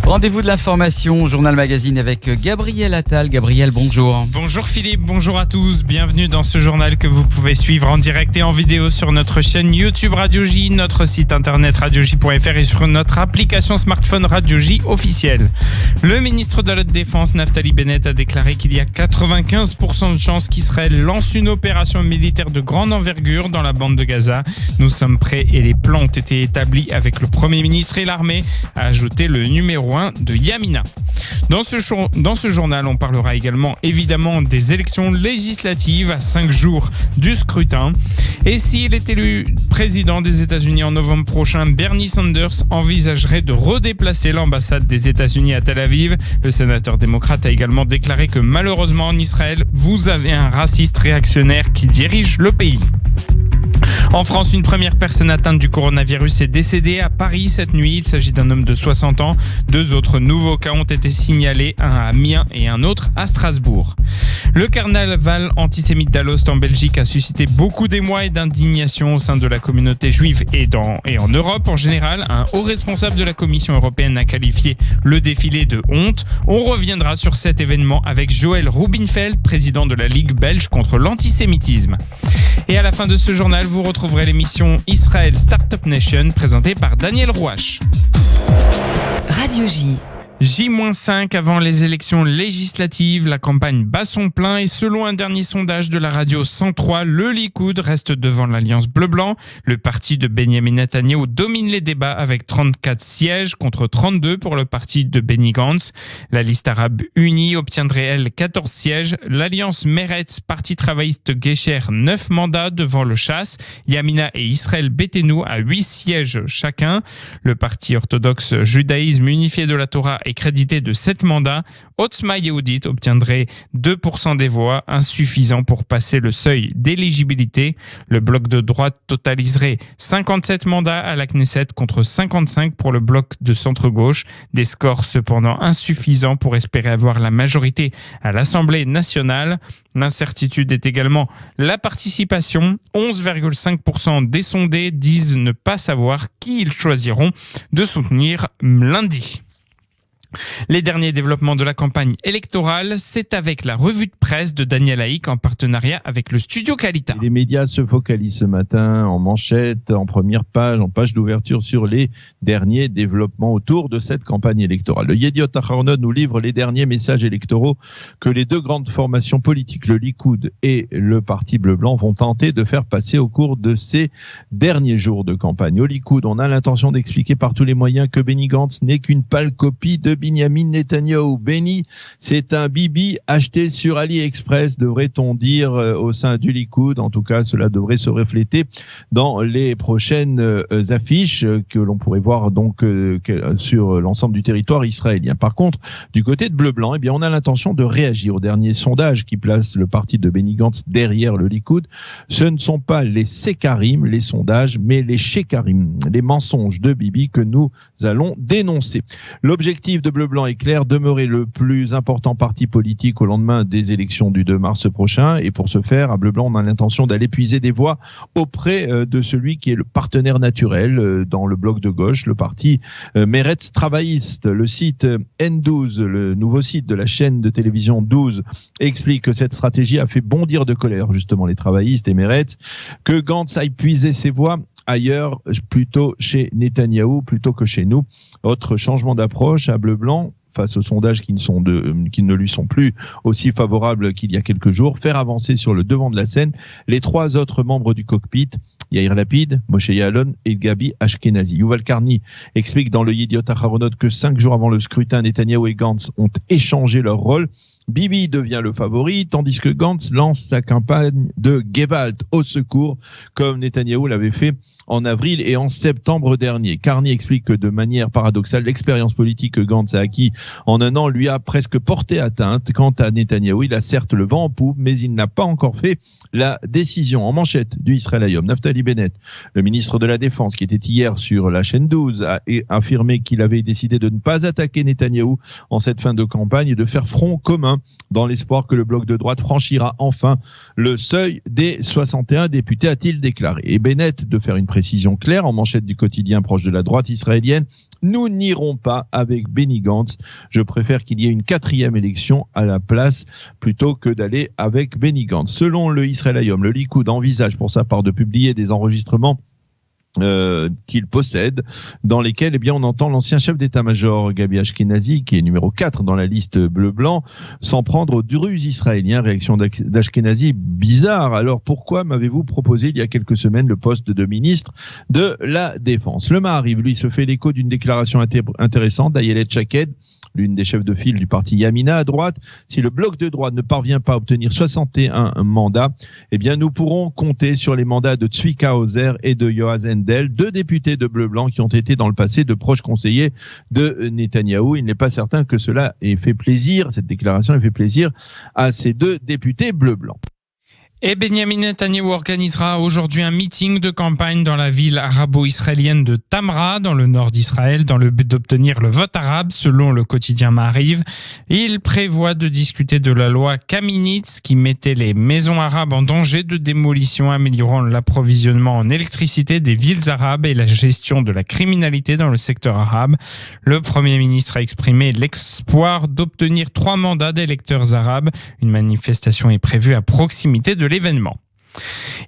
Rendez-vous de l'information, Journal Magazine avec Gabriel Attal. Gabriel, bonjour. Bonjour Philippe, bonjour à tous. Bienvenue dans ce journal que vous pouvez suivre en direct et en vidéo sur notre chaîne YouTube Radio J, notre site internet radioj.fr et sur notre application smartphone Radio J officielle. Le ministre de la Défense, Naftali Bennett, a déclaré qu'il y a 95% de chances qu'Israël lance une opération militaire de grande envergure dans la bande de Gaza. Nous sommes prêts et les plans ont été établis avec le Premier ministre et l'armée, a ajouté le numéro 1 de Yamina. Dans ce journal, on parlera également évidemment des élections législatives à 5 jours du scrutin. Et s'il est élu président des États-Unis en novembre prochain, Bernie Sanders envisagerait de redéplacer l'ambassade des États-Unis à Tel Aviv. Le sénateur démocrate a également déclaré que malheureusement en Israël, vous avez un raciste réactionnaire qui dirige le pays. En France, une première personne atteinte du coronavirus est décédée à Paris cette nuit. Il s'agit d'un homme de 60 ans. 2 autres nouveaux cas ont été signalés, un à Amiens et un autre à Strasbourg. Le carnaval antisémite d'Alost en Belgique a suscité beaucoup d'émoi et d'indignation au sein de la communauté juive et en Europe en général. Un haut responsable de la Commission européenne a qualifié le défilé de honte. On reviendra sur cet événement avec Joël Rubinfeld, président de la Ligue belge contre l'antisémitisme. Et à la fin de ce journal, vous retrouverez l'émission Israël Startup Nation présentée par Daniel Rouache. Radio J. J-5 avant les élections législatives, la campagne bat son plein et selon un dernier sondage de la radio 103, le Likoud reste devant l'Alliance Bleu-Blanc. Le parti de Benjamin Netanyahu domine les débats avec 34 sièges contre 32 pour le parti de Benny Gantz. La liste arabe unie obtiendrait elle 14 sièges. L'Alliance Meretz, parti travailliste Gesher, 9 mandats devant le Chasse. Yamina et Israël Betenu à 8 sièges chacun. Le parti orthodoxe Judaïsme unifié de la Torah est crédité de 7 mandats. Otzma Yehudit obtiendrait 2% des voix, insuffisant pour passer le seuil d'éligibilité. Le bloc de droite totaliserait 57 mandats à la Knesset contre 55 pour le bloc de centre-gauche. Des scores cependant insuffisants pour espérer avoir la majorité à l'Assemblée nationale. L'incertitude est également la participation. 11,5% des sondés disent ne pas savoir qui ils choisiront de soutenir lundi. Les derniers développements de la campagne électorale, c'est avec la revue de presse de Daniel Haïk en partenariat avec le studio Kalita. Les médias se focalisent ce matin en manchette, en première page, en page d'ouverture sur les derniers développements autour de cette campagne électorale. Le Yediot Aharonot nous livre les derniers messages électoraux que les 2 grandes formations politiques, le Likoud et le Parti Bleu-Blanc, vont tenter de faire passer au cours de ces derniers jours de campagne. Au Likoud, on a l'intention d'expliquer par tous les moyens que Benny Gantz n'est qu'une pâle copie de Binyamin Netanyahu. Benny, c'est un bibi acheté sur AliExpress, devrait-on dire au sein du Likoud. En tout cas, cela devrait se refléter dans les prochaines affiches que l'on pourrait voir donc sur l'ensemble du territoire israélien. Par contre, du côté de Bleu-Blanc, eh bien, on a l'intention de réagir au dernier sondage qui place le parti de Benny Gantz derrière le Likoud. Ce ne sont pas les Sekarim, les sondages, mais les Shekarim, les mensonges de Bibi que nous allons dénoncer. L'objectif de Bleu-Blanc est clair, demeurer le plus important parti politique au lendemain des élections du 2 mars prochain. Et pour ce faire, à Bleu-Blanc, on a l'intention d'aller puiser des voix auprès de celui qui est le partenaire naturel dans le bloc de gauche, le parti Meretz travailliste. Le site N12, le nouveau site de la chaîne de télévision 12, explique que cette stratégie a fait bondir de colère justement les travaillistes et Meretz, que Gantz aille puiser ses voix ailleurs, plutôt chez Netanyahou, plutôt que chez nous. Autre changement d'approche à Bleu-Blanc, face aux sondages qui ne lui sont plus aussi favorables qu'il y a quelques jours, faire avancer sur le devant de la scène les 3 autres membres du cockpit, Yair Lapid, Moshe Yaalon et Gabi Ashkenazi. Yuval Karni explique dans le Yediot Aharonot que 5 jours avant le scrutin, Netanyahou et Gantz ont échangé leur rôle. Bibi devient le favori, tandis que Gantz lance sa campagne de Gewalt au secours, comme Netanyahou l'avait fait en avril et en septembre dernier. Carney explique que de manière paradoxale, l'expérience politique que Gantz a acquis en un an lui a presque porté atteinte. Quant à Netanyahou, il a certes le vent en poupe, mais il n'a pas encore fait la décision. En manchette du Israël Hayom, Naftali Bennett, le ministre de la Défense, qui était hier sur la chaîne 12, a affirmé qu'il avait décidé de ne pas attaquer Netanyahou en cette fin de campagne et de faire front commun dans l'espoir que le bloc de droite franchira enfin le seuil des 61 députés, a-t-il déclaré. Et Bennett de faire une précision claire en manchette du quotidien proche de la droite israélienne. Nous n'irons pas avec Benny Gantz. Je préfère qu'il y ait une 4e élection à la place plutôt que d'aller avec Benny Gantz. Selon le Israël Hayom, le Likoud envisage pour sa part de publier des enregistrements qu'il possède, dans lesquels on entend l'ancien chef d'état-major Gabi Ashkenazi, qui est numéro 4 dans la liste bleu-blanc, s'en prendre aux Druzes israéliens. Réaction d'Ashkenazi bizarre. Alors pourquoi m'avez-vous proposé il y a quelques semaines le poste de ministre de la Défense? Le Maariv, lui, se fait l'écho d'une déclaration intéressante d'Ayelet Shaked, l'une des chefs de file du parti Yamina à droite. Si le bloc de droite ne parvient pas à obtenir 61 mandats, nous pourrons compter sur les mandats de Tzvika Ozer et de Yoaz Endel, 2 députés de bleu-blanc qui ont été dans le passé de proches conseillers de Netanyahou. Il n'est pas certain que cela ait fait plaisir, cette déclaration ait fait plaisir à ces 2 députés bleu-blanc. Et Benjamin Netanyahou organisera aujourd'hui un meeting de campagne dans la ville arabo-israélienne de Tamra, dans le nord d'Israël, dans le but d'obtenir le vote arabe, selon le quotidien Maariv. Il prévoit de discuter de la loi Kaminitz qui mettait les maisons arabes en danger de démolition, améliorant l'approvisionnement en électricité des villes arabes et la gestion de la criminalité dans le secteur arabe. Le Premier ministre a exprimé l'espoir d'obtenir 3 mandats d'électeurs arabes. Une manifestation est prévue à proximité de l'événement.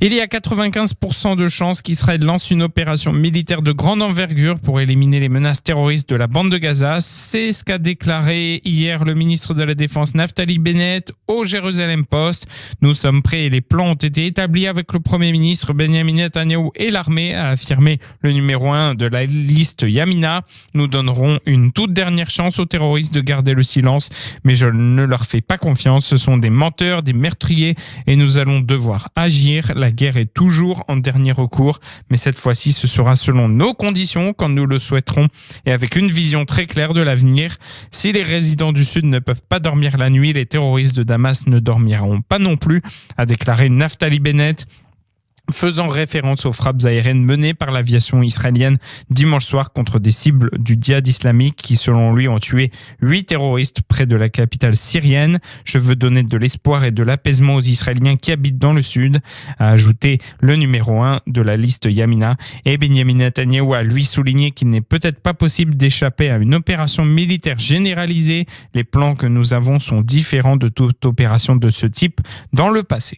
Il y a 95% de chances qu'Israël lance une opération militaire de grande envergure pour éliminer les menaces terroristes de la bande de Gaza. C'est ce qu'a déclaré hier le ministre de la Défense Naftali Bennett au Jérusalem Post. Nous sommes prêts et les plans ont été établis avec le Premier ministre Benjamin Netanyahou et l'armée, a affirmé le numéro 1 de la liste Yamina. Nous donnerons une toute dernière chance aux terroristes de garder le silence, mais je ne leur fais pas confiance. Ce sont des menteurs, des meurtriers et nous allons devoir agir. La guerre est toujours en dernier recours, mais cette fois-ci, ce sera selon nos conditions quand nous le souhaiterons et avec une vision très claire de l'avenir. Si les résidents du Sud ne peuvent pas dormir la nuit, les terroristes de Damas ne dormiront pas non plus, a déclaré Naftali Bennett, faisant référence aux frappes aériennes menées par l'aviation israélienne dimanche soir contre des cibles du djihad islamique qui, selon lui, ont tué 8 terroristes près de la capitale syrienne. Je veux donner de l'espoir et de l'apaisement aux Israéliens qui habitent dans le sud, a ajouté le numéro 1 de la liste Yamina. Et Benjamin Netanyahou a lui souligné qu'il n'est peut-être pas possible d'échapper à une opération militaire généralisée. Les plans que nous avons sont différents de toute opération de ce type dans le passé.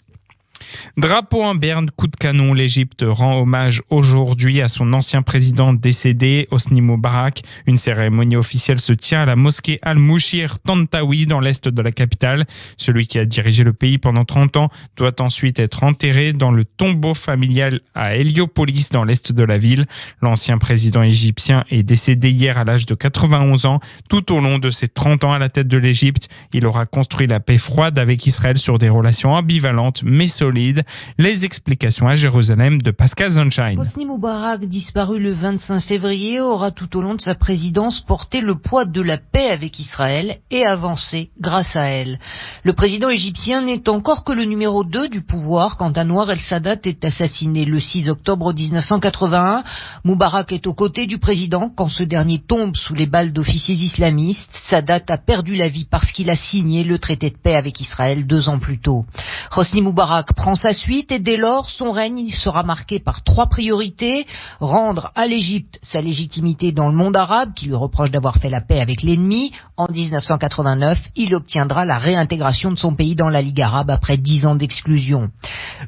Drapeau en berne, coup de canon, l'Égypte rend hommage aujourd'hui à son ancien président décédé, Hosni Moubarak. Une cérémonie officielle se tient à la mosquée Al-Mouchir Tantawi dans l'est de la capitale. Celui qui a dirigé le pays pendant 30 ans doit ensuite être enterré dans le tombeau familial à Héliopolis dans l'est de la ville. L'ancien président égyptien est décédé hier à l'âge de 91 ans. Tout au long de ses 30 ans à la tête de l'Égypte, il aura construit la paix froide avec Israël sur des relations ambivalentes mais solides. Les explications à Jérusalem de Pascal Sunshine. Hosni Moubarak, disparu le 25 février, aura tout au long de sa présidence porté le poids de la paix avec Israël et avancé grâce à elle. Le président égyptien n'est encore que le numéro 2 du pouvoir quand Anwar el-Sadat est assassiné le 6 octobre 1981. Moubarak est aux côtés du président quand ce dernier tombe sous les balles d'officiers islamistes. Sadat a perdu la vie parce qu'il a signé le traité de paix avec Israël 2 ans plus tôt. Hosni Moubarak prend sa suite et dès lors, son règne sera marqué par 3 priorités. Rendre à l'Égypte sa légitimité dans le monde arabe, qui lui reproche d'avoir fait la paix avec l'ennemi. En 1989, il obtiendra la réintégration de son pays dans la Ligue arabe après 10 ans d'exclusion.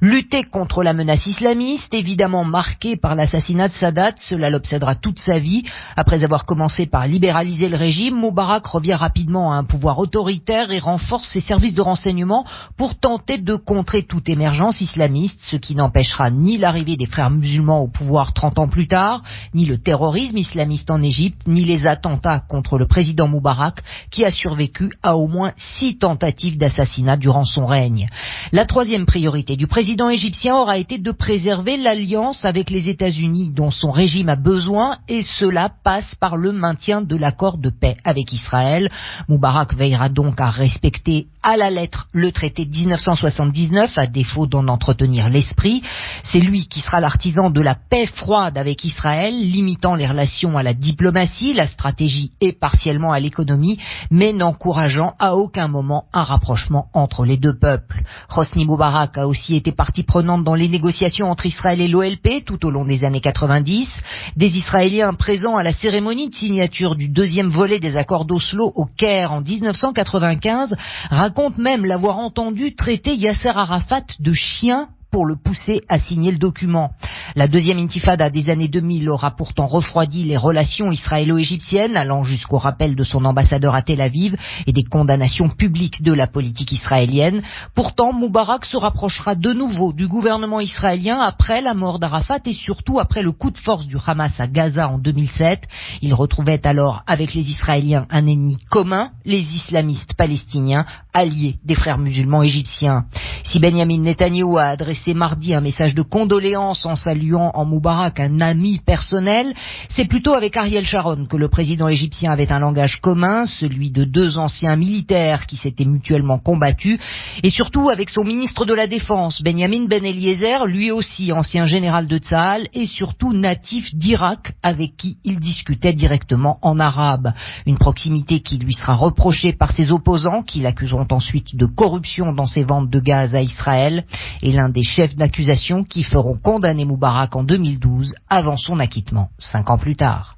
Lutter contre la menace islamiste, évidemment marquée par l'assassinat de Sadat, cela l'obsédera toute sa vie. Après avoir commencé par libéraliser le régime, Moubarak revient rapidement à un pouvoir autoritaire et renforce ses services de renseignement pour tenter de contrer toute émergence islamiste, ce qui n'empêchera ni l'arrivée des frères musulmans au pouvoir 30 ans plus tard, ni le terrorisme islamiste en Égypte, ni les attentats contre le président Moubarak, qui a survécu à au moins 6 tentatives d'assassinat durant son règne. La 3e priorité du président égyptien aura été de préserver l'alliance avec les États-Unis dont son régime a besoin, et cela passe par le maintien de l'accord de paix avec Israël. Moubarak veillera donc à respecter à la lettre le traité de 1979, à défaut défaut d'en entretenir l'esprit. C'est lui qui sera l'artisan de la paix froide avec Israël, limitant les relations à la diplomatie, la stratégie et partiellement à l'économie, mais n'encourageant à aucun moment un rapprochement entre les deux peuples. Hosni Moubarak a aussi été partie prenante dans les négociations entre Israël et l'OLP tout au long des années 90. Des Israéliens présents à la cérémonie de signature du deuxième volet des accords d'Oslo au Caire en 1995 racontent même l'avoir entendu traiter Yasser Arafat de chien pour le pousser à signer le document. La deuxième intifada des années 2000 aura pourtant refroidi les relations israélo-égyptiennes, allant jusqu'au rappel de son ambassadeur à Tel Aviv et des condamnations publiques de la politique israélienne. Pourtant, Moubarak se rapprochera de nouveau du gouvernement israélien après la mort d'Arafat et surtout après le coup de force du Hamas à Gaza en 2007. Il retrouvait alors avec les Israéliens un ennemi commun, les islamistes palestiniens, alliés des frères musulmans égyptiens. Si Benjamin Netanyahou a adressé mardi un message de condoléances en saluant en Moubarak un ami personnel, c'est plutôt avec Ariel Sharon que le président égyptien avait un langage commun, celui de deux anciens militaires qui s'étaient mutuellement combattus, et surtout avec son ministre de la Défense, Benjamin Ben Eliezer, lui aussi ancien général de Tsahal et surtout natif d'Irak, avec qui il discutait directement en arabe. Une proximité qui lui sera reprochée par ses opposants, qui l'accuseront ensuite de corruption dans ses ventes de gaz à Israël, et l'un des chefs d'accusation qui feront condamner Moubarak en 2012 avant son acquittement, 5 ans plus tard.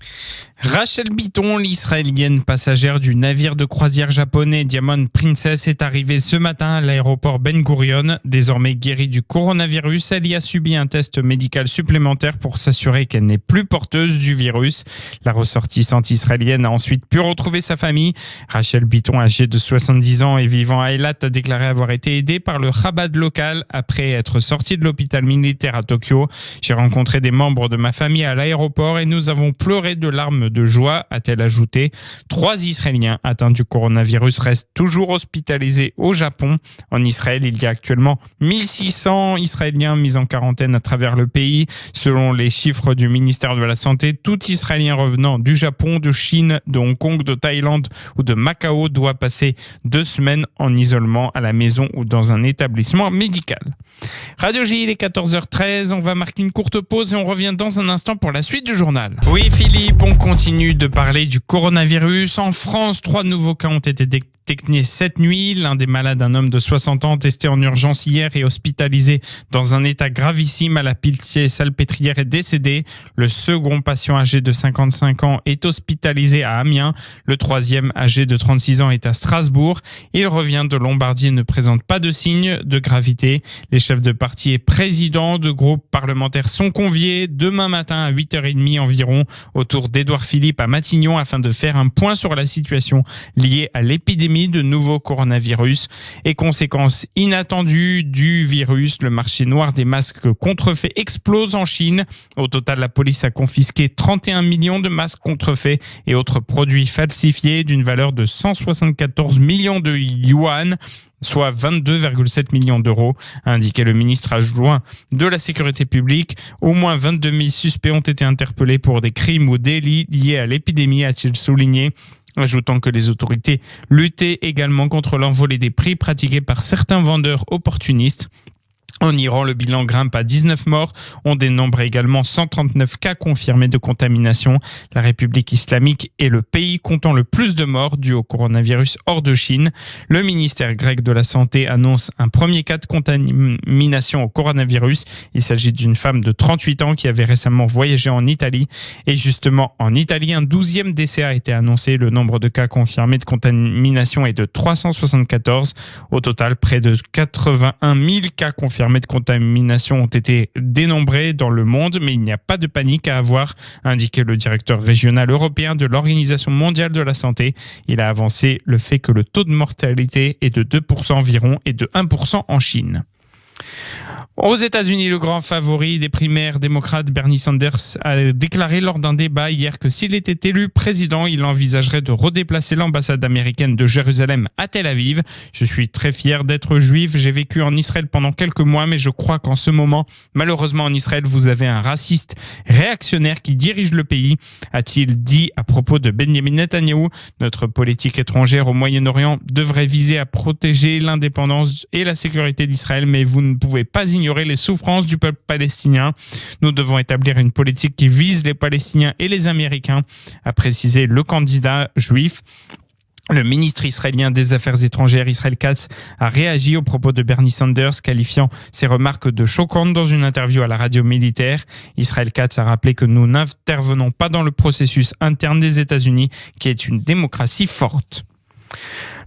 Rachel Bitton, l'israélienne passagère du navire de croisière japonais Diamond Princess, est arrivée ce matin à l'aéroport Ben Gurion. Désormais guérie du coronavirus, elle y a subi un test médical supplémentaire pour s'assurer qu'elle n'est plus porteuse du virus. La ressortissante israélienne a ensuite pu retrouver sa famille. Rachel Bitton, âgée de 70 ans et vivant à Eilat, a déclaré avoir été aidée par le Chabad local après être sortie de l'hôpital militaire à Tokyo. J'ai rencontré des membres de ma famille à l'aéroport et nous avons pleuré de larmes de joie, a-t-elle ajouté. 3 Israéliens atteints du coronavirus restent toujours hospitalisés au Japon. En Israël, il y a actuellement 1600 Israéliens mis en quarantaine à travers le pays. Selon les chiffres du ministère de la Santé, tout Israélien revenant du Japon, de Chine, de Hong Kong, de Thaïlande ou de Macao doit passer 2 semaines en isolement à la maison ou dans un établissement médical. Radio J, il est 14h13, on va marquer une courte pause et on revient dans un instant pour la suite du journal. Oui Philippe, on continue de parler du coronavirus. En France, 3 nouveaux cas ont été détectés cette nuit. L'un des malades, un homme de 60 ans, testé en urgence hier et hospitalisé dans un état gravissime à la Pitié-Salpêtrière, est décédé. Le second patient âgé de 55 ans est hospitalisé à Amiens. Le troisième, âgé de 36 ans, est à Strasbourg. Il revient de Lombardie et ne présente pas de signe de gravité. Les chefs de parti et présidents de groupes parlementaires sont conviés demain matin à 8h30 environ autour d'Édouard Philippe à Matignon afin de faire un point sur la situation liée à l'épidémie de nouveau coronavirus et conséquences inattendues du virus. Le marché noir des masques contrefaits explose en Chine. Au total, la police a confisqué 31 millions de masques contrefaits et autres produits falsifiés d'une valeur de 174 millions de yuan, soit 22,7 millions d'euros, a indiqué le ministre adjoint de la Sécurité publique. Au moins 22 000 suspects ont été interpellés pour des crimes ou délits liés à l'épidémie, a-t-il souligné, ajoutant que les autorités luttaient également contre l'envolée des prix pratiqués par certains vendeurs opportunistes. En Iran, le bilan grimpe à 19 morts. On dénombre également 139 cas confirmés de contamination. La République islamique est le pays comptant le plus de morts dus au coronavirus hors de Chine. Le ministère grec de la Santé annonce un premier cas de contamination au coronavirus. Il s'agit d'une femme de 38 ans qui avait récemment voyagé en Italie. Et justement, en Italie, un 12e décès a été annoncé. Le nombre de cas confirmés de contamination est de 374. Au total, près de 81 000 cas confirmés de contamination ont été dénombrés dans le monde, mais il n'y a pas de panique à avoir, a indiqué le directeur régional européen de l'Organisation mondiale de la santé. Il a avancé le fait que le taux de mortalité est de 2% environ et de 1% en Chine. Aux États-Unis, le grand favori des primaires démocrates, Bernie Sanders, a déclaré lors d'un débat hier que s'il était élu président, il envisagerait de redéplacer l'ambassade américaine de Jérusalem à Tel Aviv. Je suis très fier d'être juif. J'ai vécu en Israël pendant quelques mois, mais je crois qu'en ce moment, malheureusement en Israël, vous avez un raciste réactionnaire qui dirige le pays, a-t-il dit à propos de Benjamin Netanyahou. Notre politique étrangère au Moyen-Orient devrait viser à protéger l'indépendance et la sécurité d'Israël, mais vous ne pouvez pas ignorer les souffrances du peuple palestinien. Nous devons établir une politique qui vise les Palestiniens et les Américains, a précisé le candidat juif. Le ministre israélien des Affaires étrangères, Israel Katz, a réagi aux propos de Bernie Sanders, qualifiant ses remarques de choquantes dans une interview à la radio militaire. Israel Katz a rappelé que nous n'intervenons pas dans le processus interne des États-Unis, qui est une démocratie forte.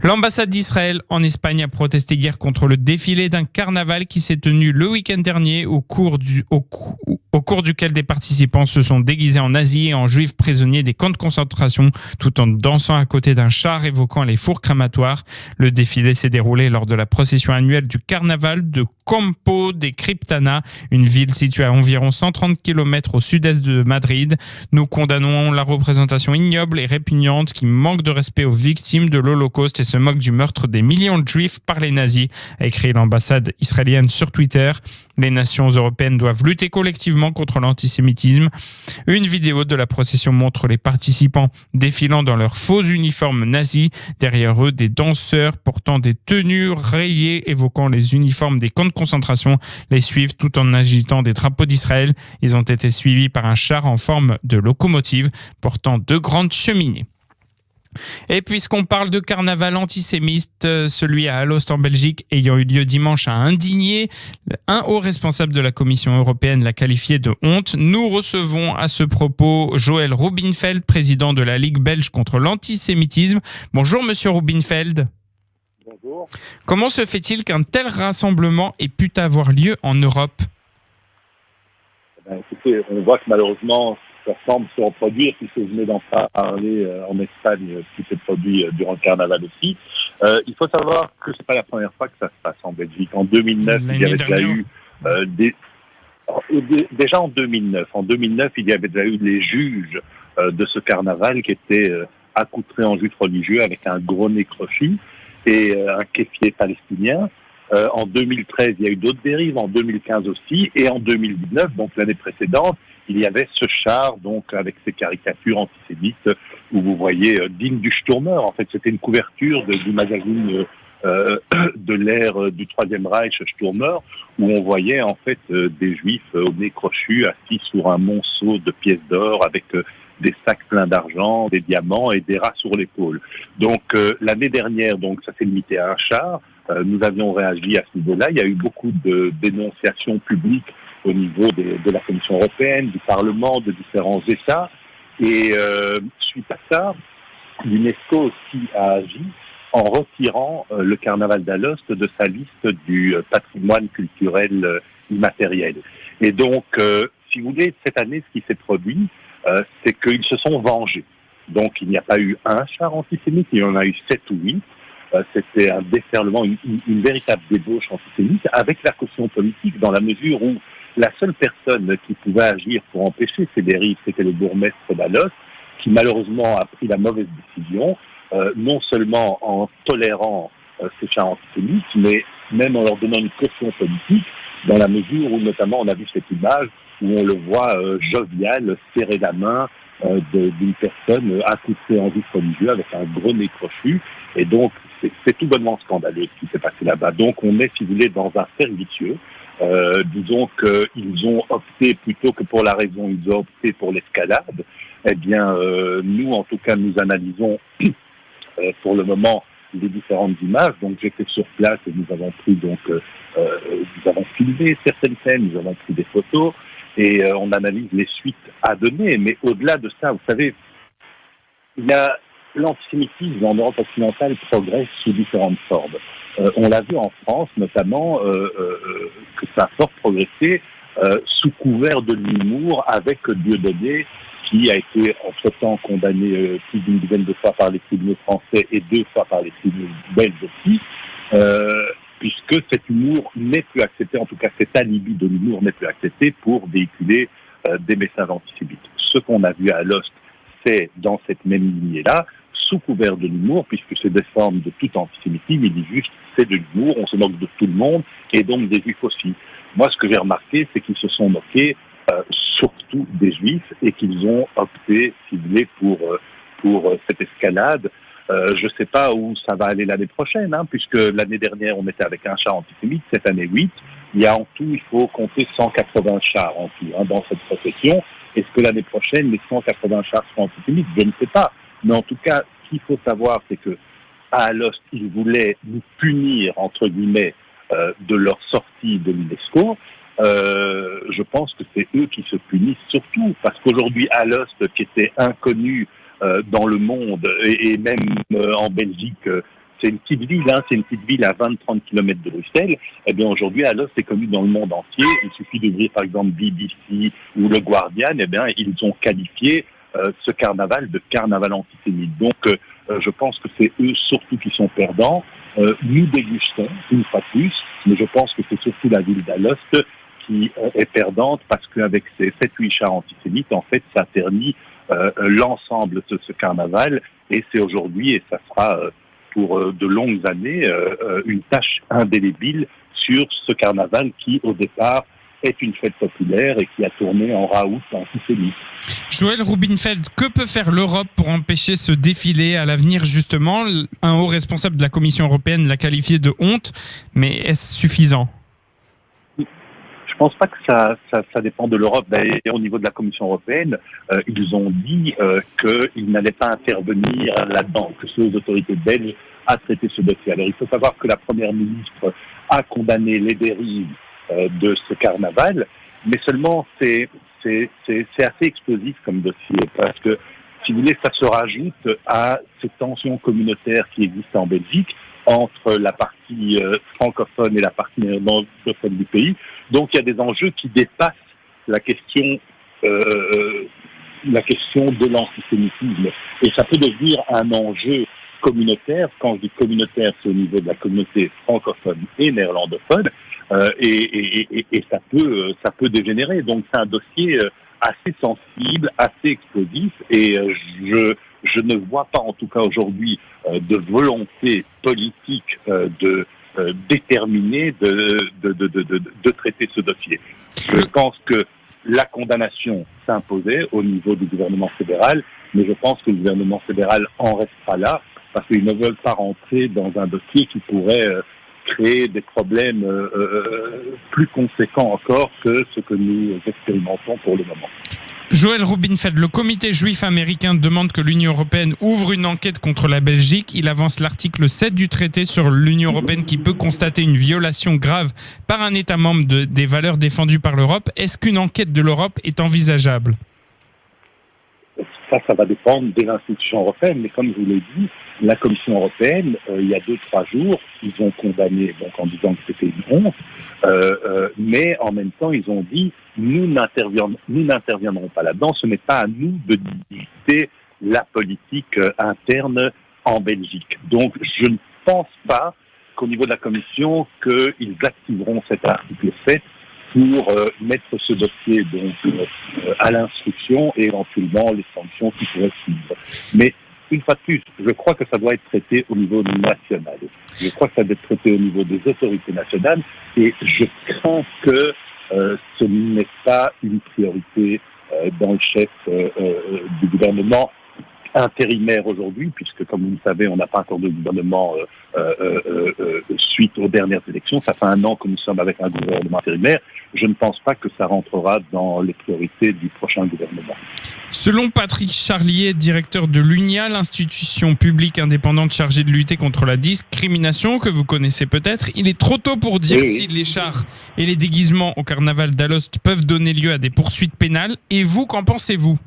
L'ambassade d'Israël en Espagne a protesté hier contre le défilé d'un carnaval qui s'est tenu le week-end dernier au cours duquel des participants se sont déguisés en nazis et en juifs prisonniers des camps de concentration tout en dansant à côté d'un char évoquant les fours crématoires. Le défilé s'est déroulé lors de la procession annuelle du carnaval de Campo de Criptana, une ville située à environ 130 km au sud-est de Madrid. Nous condamnons la représentation ignoble et répugnante qui manque de respect aux victimes de l'Holocauste et se moque du meurtre des millions de juifs par les nazis, a écrit l'ambassade israélienne sur Twitter. Les nations européennes doivent lutter collectivement contre l'antisémitisme. Une vidéo de la procession montre les participants défilant dans leurs faux uniformes nazis. Derrière eux, des danseurs portant des tenues rayées évoquant les uniformes des camps de concentration les suivent tout en agitant des drapeaux d'Israël. Ils ont été suivis par un char en forme de locomotive portant 2 grandes cheminées. Et puisqu'on parle de carnaval antisémite, celui à Alost en Belgique ayant eu lieu dimanche a indigné, un haut responsable de la Commission européenne l'a qualifié de honte. Nous recevons à ce propos Joël Rubinfeld, président de la Ligue belge contre l'antisémitisme. Bonjour monsieur Rubinfeld. Bonjour. Comment se fait-il qu'un tel rassemblement ait pu avoir lieu en Europe ? Écoutez, on voit que malheureusement, ça semble se reproduire, puisque vous venez d'en parler en Espagne, ce qui s'est produit durant le carnaval aussi. Il faut savoir que c'est pas la première fois que ça se passe en Belgique. En 2009, il y avait déjà eu déjà en 2009, il y avait déjà eu les juges de ce carnaval qui étaient accoutrés en juifs religieux avec un gros nez crochu et un kéfier palestinien. En 2013, il y a eu d'autres dérives, en 2015 aussi, et en 2019, donc l'année précédente, il y avait ce char, donc avec ces caricatures antisémites, où vous voyez digne du Sturmer. En fait, c'était une couverture du magazine de l'ère du Troisième Reich, Sturmer, où on voyait en fait des juifs au nez crochu, assis sur un monceau de pièces d'or avec des sacs pleins d'argent, des diamants et des rats sur l'épaule. Donc l'année dernière, donc ça s'est limité à un char. Nous avions réagi à ce niveau-là. Il y a eu beaucoup de dénonciations publiques au niveau de la Commission européenne, du Parlement, de différents États. Et suite à ça, l'UNESCO aussi a agi en retirant le carnaval d'Alost de sa liste du patrimoine culturel immatériel. Et donc, si vous voulez, cette année, ce qui s'est produit, c'est qu'ils se sont vengés. Donc, il n'y a pas eu un char antisémite, il y en a eu 7 ou 8. C'était un déferlement, une véritable débauche antisémite avec la caution politique, dans la mesure où la seule personne qui pouvait agir pour empêcher ces dérives, c'était le bourgmestre d'Alost, qui malheureusement a pris la mauvaise décision, non seulement en tolérant ces chars antisémites, mais même en leur donnant une caution politique, dans la mesure où notamment on a vu cette image où on le voit jovial, serrer la main d'une personne accoutrée en juif religieux avec un gros nez crochu. Et donc, c'est tout bonnement scandaleux ce qui s'est passé là-bas. Donc, on est, si vous voulez, dans un cercle vicieux. Disons qu'ils ont opté, plutôt que pour la raison, ils ont opté pour l'escalade. Eh bien, nous, en tout cas, nous analysons pour le moment les différentes images. Donc, j'étais sur place et nous avons pris, donc, nous avons filmé certaines scènes, nous avons pris des photos et on analyse les suites à donner. Mais au-delà de ça, vous savez, l'antisémitisme en Europe occidentale progresse sous différentes formes. On l'a vu en France, notamment, que ça a fort progressé sous couvert de l'humour avec Dieudonné, qui a été entre-temps condamné plus d'une dizaine de fois par les tribunaux français et 2 fois par les tribunaux belges aussi, puisque cet humour n'est plus accepté, en tout cas cet alibi de l'humour n'est plus accepté pour véhiculer des messages antisémites. Ce qu'on a vu à Alost, c'est dans cette même lignée-là, sous couvert de l'humour, puisque c'est des formes de tout antisémitisme, il dit juste c'est de l'humour, on se moque de tout le monde, et donc des juifs aussi. Moi, ce que j'ai remarqué, c'est qu'ils se sont moqués surtout des juifs, et qu'ils ont opté, si vous voulez, pour cette escalade. Je ne sais pas où ça va aller l'année prochaine, puisque l'année dernière, on était avec un char antisémite, cette année 8. Il y a en tout, il faut compter 180 chars en tout dans cette procession. Est-ce que l'année prochaine, les 180 chars seront antisémites ? Je ne sais pas. Mais en tout cas, ce qu'il faut savoir, c'est que à Alost, ils voulaient nous punir, entre guillemets, de leur sortie de l'UNESCO. Je pense que c'est eux qui se punissent surtout, parce qu'aujourd'hui, Alost, qui était inconnu dans le monde, et même en Belgique, c'est une petite ville, c'est une petite ville à 20-30 km de Bruxelles. Eh bien, aujourd'hui, Alost est connu dans le monde entier. Il suffit d'ouvrir, par exemple, BBC ou le Guardian. Eh bien, ils ont qualifié ce carnaval de carnaval antisémite. Donc, je pense que c'est eux surtout qui sont perdants. Nous dégustons, une fois de plus, mais je pense que c'est surtout la ville d'Alost qui est perdante, parce qu'avec ces 7-8 chars antisémites, en fait, ça ternit l'ensemble de ce carnaval, et c'est aujourd'hui, et ça sera pour de longues années, une tâche indélébile sur ce carnaval qui, au départ, est une fête populaire et qui a tourné en raout antisémite. Joël Rubinfeld, que peut faire l'Europe pour empêcher ce défilé à l'avenir, justement ? Un haut responsable de la Commission européenne l'a qualifié de honte, mais est-ce suffisant ? Je pense pas que ça dépend de l'Europe. D'ailleurs, au niveau de la Commission européenne, ils ont dit qu'ils n'allaient pas intervenir là-dedans, que c'est aux autorités belges à traiter ce dossier. Alors, il faut savoir que la Première ministre a condamné les dérives de ce carnaval, mais seulement c'est assez explosif comme dossier, parce que, si vous voulez, ça se rajoute à ces tensions communautaires qui existent en Belgique entre la partie francophone et la partie néerlandophone du pays. Donc, il y a des enjeux qui dépassent la question de l'antisémitisme. Et ça peut devenir un enjeu communautaire. Quand je dis communautaire, c'est au niveau de la communauté francophone et néerlandophone. Et ça peut dégénérer. Donc, c'est un dossier assez sensible, assez explosif. Et je ne vois pas, en tout cas aujourd'hui, de volonté politique déterminée de traiter ce dossier. Je pense que la condamnation s'imposait au niveau du gouvernement fédéral, mais je pense que le gouvernement fédéral en restera là, parce qu'ils ne veulent pas rentrer dans un dossier qui pourrait créer des problèmes plus conséquents encore que ce que nous expérimentons pour le moment. Joël Rubinfeld, le comité juif américain demande que l'Union européenne ouvre une enquête contre la Belgique. Il avance l'article 7 du traité sur l'Union européenne qui peut constater une violation grave par un État membre des valeurs défendues par l'Europe. Est-ce qu'une enquête de l'Europe est envisageable ? Ça va dépendre des institutions européennes, mais comme je vous l'ai dit, la Commission européenne, il y a 2-3 jours, ils ont condamné, donc en disant que c'était une honte, mais en même temps, ils ont dit nous n'interviendrons pas là-dedans, ce n'est pas à nous de dicter la politique interne en Belgique. Donc, je ne pense pas qu'au niveau de la Commission, qu'ils activeront cet article 7 pour mettre ce dossier donc à l'instruction et éventuellement les sanctions qui pourraient suivre. Mais une fois de plus, je crois que ça doit être traité au niveau national. Je crois que ça doit être traité au niveau des autorités nationales et je crains que ce n'est pas une priorité dans le chef du gouvernement intérimaire aujourd'hui, puisque comme vous le savez, on n'a pas encore de gouvernement suite aux dernières élections. Ça fait 1 an que nous sommes avec un gouvernement intérimaire. Je ne pense pas que ça rentrera dans les priorités du prochain gouvernement. Selon Patrick Charlier, directeur de l'UNIA, l'institution publique indépendante chargée de lutter contre la discrimination, que vous connaissez peut-être, il est trop tôt pour dire si les chars et les déguisements au carnaval d'Alost peuvent donner lieu à des poursuites pénales. Et vous, qu'en pensez-vous ?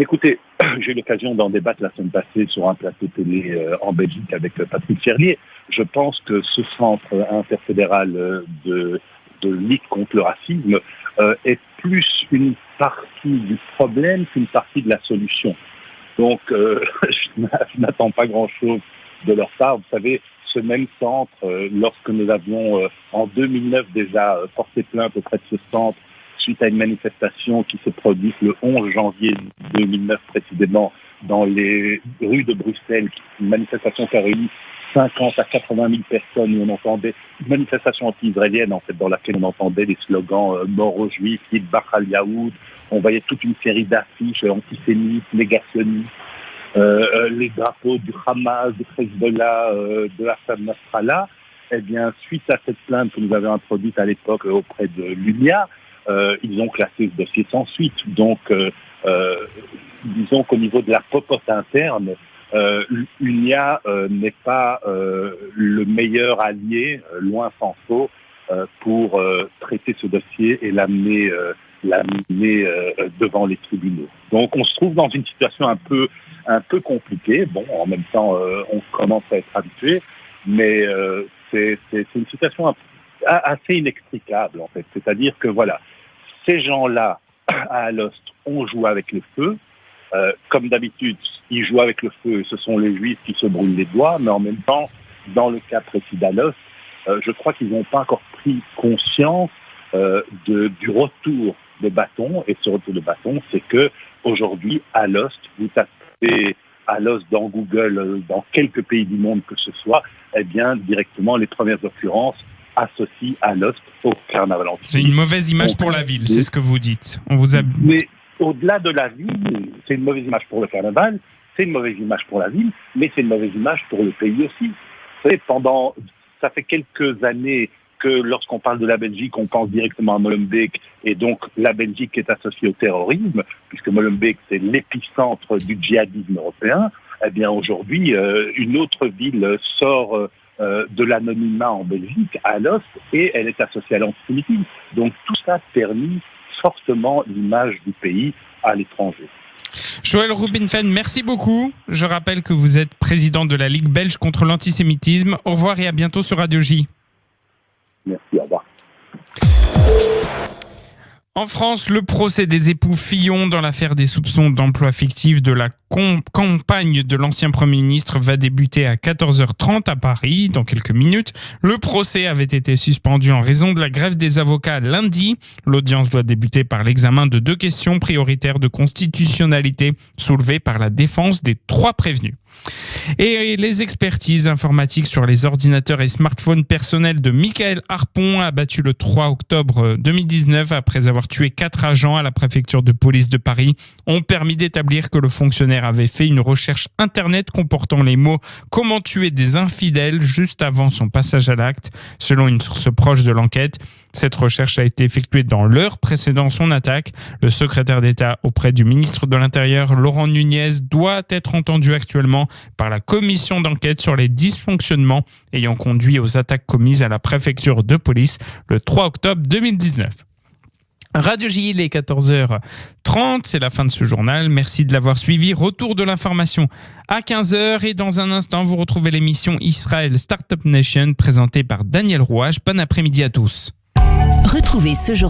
Écoutez, j'ai eu l'occasion d'en débattre la semaine passée sur un plateau télé en Belgique avec Patrick Charlier. Je pense que ce centre interfédéral de lutte contre le racisme est plus une partie du problème qu'une partie de la solution. Donc, je n'attends pas grand-chose de leur part. Vous savez, ce même centre, lorsque nous avions en 2009 déjà porté plainte auprès de ce centre suite à une manifestation qui s'est produite le 11 janvier 2009 précisément dans les rues de Bruxelles, une manifestation qui a réuni 50 à 80 000 personnes où on entendait une manifestation anti-israélienne en fait, dans laquelle on entendait des slogans mort aux juifs, Yidbach al-Yahoud, on voyait toute une série d'affiches antisémites, négationnistes, les drapeaux du Hamas, du Hezbollah, de la Assad Nasrallah. Eh bien, suite à cette plainte que nous avions introduite à l'époque auprès de l'UNIA, ils ont classé ce dossier sans suite. Donc, disons qu'au niveau de la popote interne, l'UNIA n'est pas le meilleur allié, loin s'en faut, pour traiter ce dossier et l'amener devant les tribunaux. Donc, on se trouve dans une situation un peu compliquée. Bon, en même temps, on commence à être habitué, mais c'est une situation assez inextricable, en fait. C'est-à-dire que, voilà, ces gens-là, à Alost, ont joué avec le feu. Comme d'habitude, ils jouent avec le feu et ce sont les Juifs qui se brûlent les doigts, mais en même temps, dans le cas précis d'Alost, je crois qu'ils n'ont pas encore pris conscience du retour de bâton. Et ce retour de bâton, c'est que aujourd'hui, Alost, vous tapez Alost dans Google, dans quelques pays du monde que ce soit, eh bien, directement, les premières occurrences associent Alost au carnaval antisémite. C'est une mauvaise image pour la ville, c'est ce que vous dites. Mais au-delà de la ville, c'est une mauvaise image pour le carnaval, c'est une mauvaise image pour la ville, mais c'est une mauvaise image pour le pays aussi. Vous savez, ça fait quelques années que lorsqu'on parle de la Belgique, on pense directement à Molenbeek, et donc la Belgique est associée au terrorisme, puisque Molenbeek, c'est l'épicentre du djihadisme européen. Eh bien, aujourd'hui, une autre ville sort de l'anonymat en Belgique, Alost, et elle est associée à l'antisémitisme. Donc, tout ça ternit fortement l'image du pays à l'étranger. Joël Rubinfen, merci beaucoup. Je rappelle que vous êtes président de la Ligue belge contre l'antisémitisme. Au revoir et à bientôt sur Radio J. Merci, au revoir. En France, le procès des époux Fillon dans l'affaire des soupçons d'emploi fictif de la compagne de l'ancien Premier ministre va débuter à 14h30 à Paris, dans quelques minutes. Le procès avait été suspendu en raison de la grève des avocats lundi. L'audience doit débuter par l'examen de 2 questions prioritaires de constitutionnalité soulevées par la défense des 3 prévenus. Et les expertises informatiques sur les ordinateurs et smartphones personnels de Michael Harpon, abattu le 3 octobre 2019 après avoir tué 4 agents à la préfecture de police de Paris, ont permis d'établir que le fonctionnaire avait fait une recherche internet comportant les mots « Comment tuer des infidèles » juste avant son passage à l'acte. Selon une source proche de l'enquête, cette recherche a été effectuée dans l'heure précédant son attaque. Le secrétaire d'État auprès du ministre de l'Intérieur, Laurent Nunez, doit être entendu actuellement par la commission d'enquête sur les dysfonctionnements ayant conduit aux attaques commises à la préfecture de police le 3 octobre 2019. Radio J, il est 14h30, c'est la fin de ce journal. Merci de l'avoir suivi. Retour de l'information à 15h et dans un instant, vous retrouvez l'émission Israël Startup Nation présentée par Daniel Rouage. Bon après-midi à tous. Retrouvez ce journal